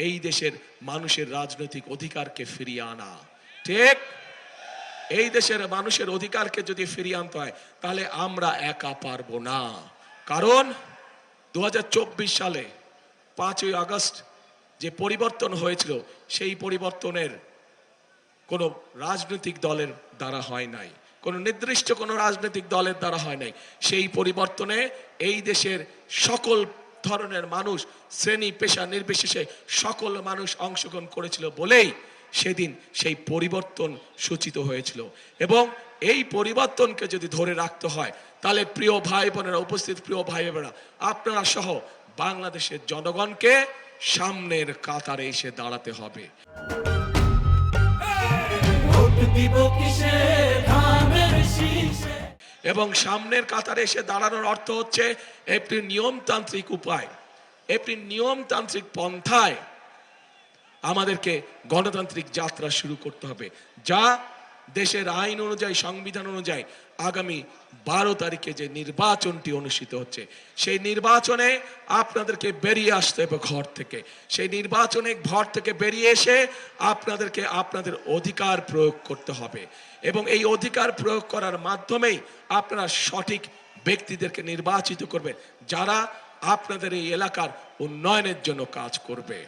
এই দেশের মানুষের রাজনৈতিক অধিকারকে ফিরিয়ে আনা। ঠিক, এই দেশের মানুষের অধিকারকে যদি ফিরিয়ে আনতে হয় তাহলে আমরা একা পারবো না। কারণ 2024 সালে 5ই আগস্ট যে পরিবর্তন হয়েছিল সেই পরিবর্তনের কোনো রাজনৈতিক দলের দ্বারা হয় নাই, কোনো নির্দিষ্ট কোনো রাজনৈতিক দলের দ্বারা হয় নাই। সেই পরিবর্তনে এই দেশের সকল ধরনের মানুষ, শ্রেণী পেশা নির্বিশেষে সকল মানুষ অংশগ্রহণ করেছিল বলেই সেদিন সেই পরিবর্তন সূচিত হয়েছিল। এবং এই পরিবর্তনকে যদি ধরে রাখতে হয় তাহলে প্রিয় ভাই বোনেরা, উপস্থিত প্রিয় ভাই বোনেরা, আপনারা সহ বাংলাদেশের জনগণকে সামনের কাতারে এসে দাঁড়াতে হবে। এবং সামনের কাতারে এসে দাঁড়ানোর অর্থ হচ্ছে একটি নিয়মতান্ত্রিক উপায়, একটি নিয়মতান্ত্রিক পন্থায় আমাদেরকে গণতান্ত্রিক যাত্রা শুরু করতে হবে, যা দেশের আইন অনুযায়ী, সংবিধান অনুযায়ী আগামী 12 তারিখে যে নির্বাচনটি অনুষ্ঠিত হচ্ছে সেই নির্বাচনে আপনাদেরকে বেরিয়ে আসতে হবে ঘর থেকে। সেই নির্বাচনে ঘর থেকে বেরিয়ে এসে আপনাদেরকে আপনাদের অধিকার প্রয়োগ করতে হবে এবং এই অধিকার প্রয়োগ করার মাধ্যমেই আপনারা সঠিক ব্যক্তিদেরকে নির্বাচিত করবেন যারা আপনাদের এই এলাকার উন্নয়নের জন্য কাজ করবে।